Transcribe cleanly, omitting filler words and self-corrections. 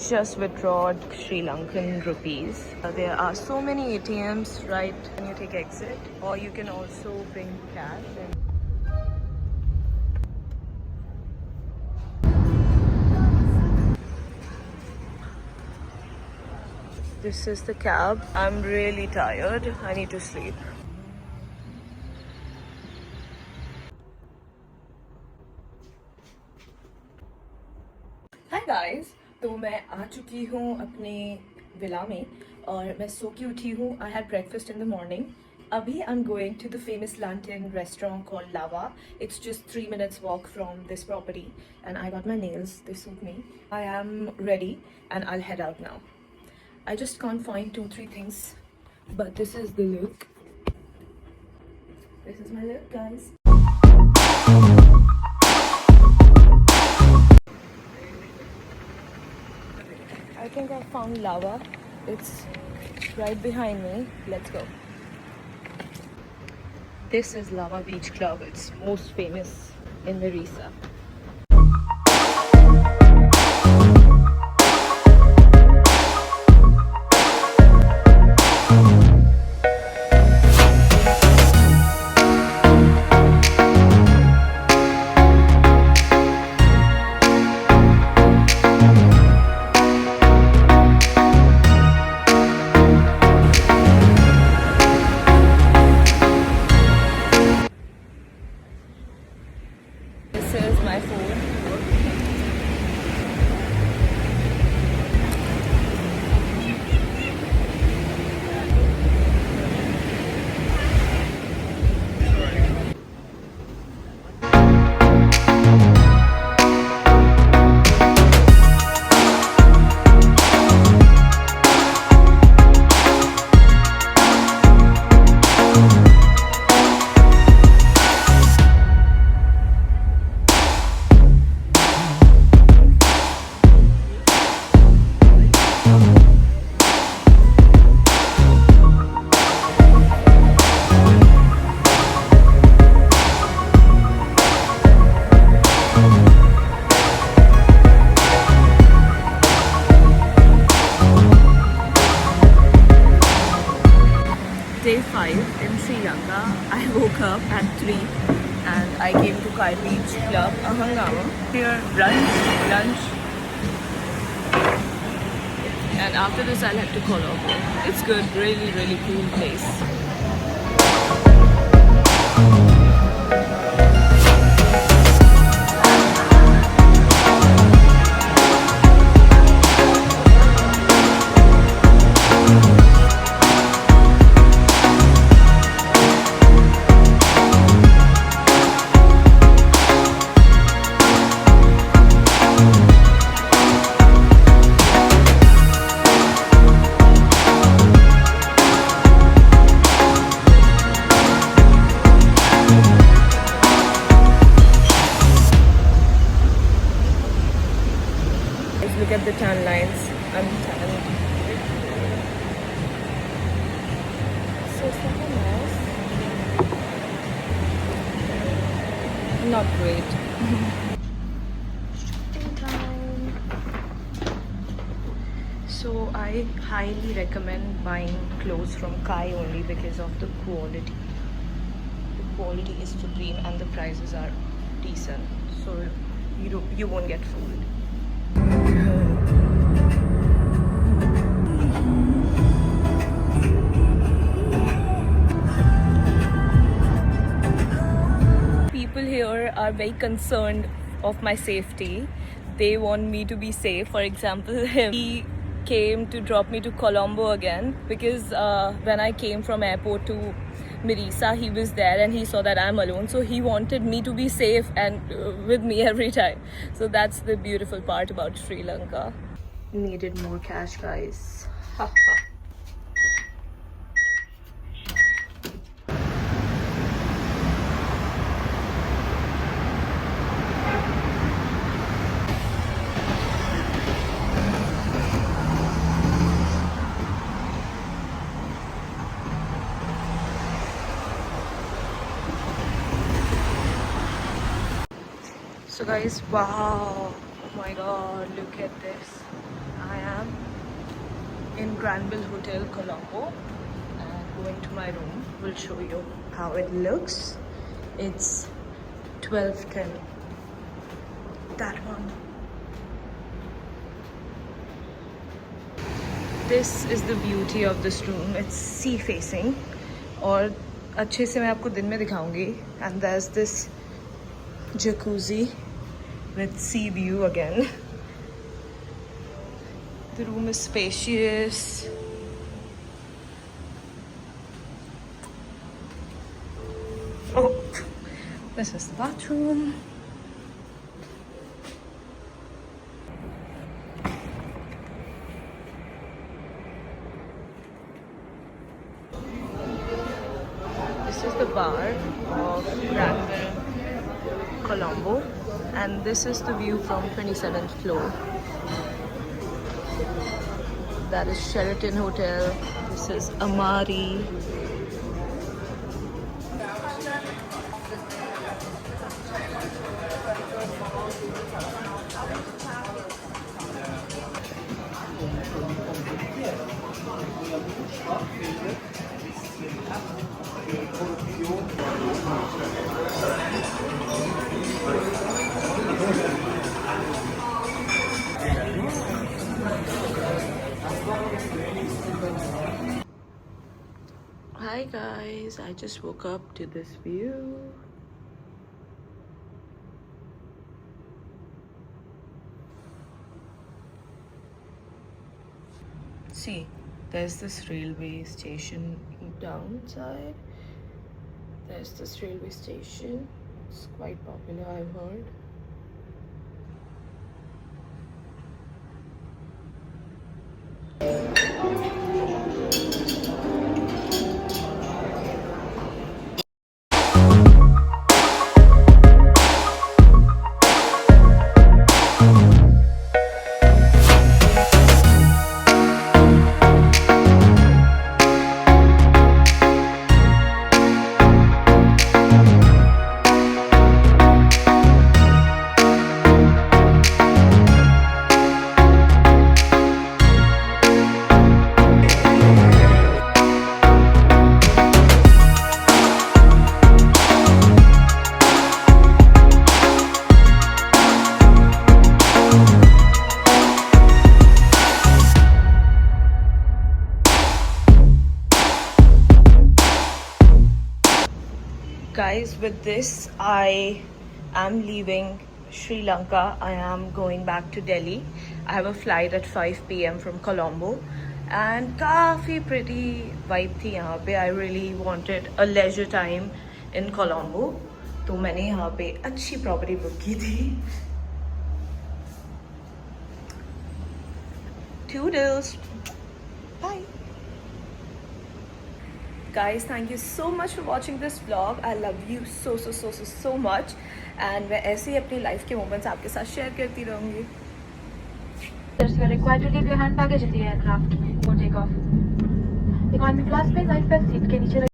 just withdrawed Sri Lankan rupees. There are so many ATMs right when you take exit, or you can also bring cash. This is the cab. I'm really tired. I need to sleep. Hi guys. तो मैं आ चुकी हूँ अपने villa में और मैं सो के उठी हूँ. I had breakfast in the morning. Abhi I'm going to the famous Lantern restaurant called Lava. It's just 3 minutes walk from this property, and I got my nails. They suit me. I am ready and I'll head out now. I just can't find 2-3 things, but this is the look. This is my look, guys. I think I found Lava. It's right behind me. Let's go. This is Lava Beach Club. It's most famous in Mirissa. Day 5 in Sri Lanka. I woke up at 3 and I came to Kai Beach Club, Ahangama. Here, brunch, lunch, and after this I'll head to Colombo. It's good, really, really cool place. Look at the tan lines. I'm tan. So it's like a mess. Not great. Shopping time. So I highly recommend buying clothes from Kai only because of the quality. The quality is supreme and the prices are decent. So you won't get fooled. People here are very concerned of my safety. They want me to be safe. For example, he came to drop me to Colombo again because when I came from airport to Mirissa, he was there and he saw that I'm alone, so he wanted me to be safe and with me every time. So that's the beautiful part about Sri Lanka. Needed more cash, guys. So guys, wow, oh my god, look at this. I Grandbell Hotel, Colombo, and going to my room. Will show you how it looks. It's 12:10. That one. This is the beauty of this room. It's sea facing. और अच्छे से मैं आपको दिन में दिखाऊंगी. And there's this jacuzzi with sea view again. The room is spacious. Oh, this is the bathroom. This is the bar of Grandbell Colombo, and this is the view from 27th floor. That is Sheraton Hotel. This is Amari. Hi guys, I just woke up to this view. See, there's this railway station downside. There's this railway station. It's quite popular, I've heard. Guys, with this I am leaving Sri Lanka. I am going back to Delhi. I have a flight at 5 p.m. from Colombo, and काफ़ी pretty vibe थी यहाँ पे. I really wanted a leisure time in Colombo, तो मैंने यहाँ पे अच्छी property book की थी. Toodles. Bye. Guys, thank you so much for watching this vlog. I love you so much. And मैं ऐसे ही अपनी life के moments आपके साथ share करती रहूँगी. You are required to leave your hand baggage in the aircraft before takeoff. Economy class में life belt seat के नीचे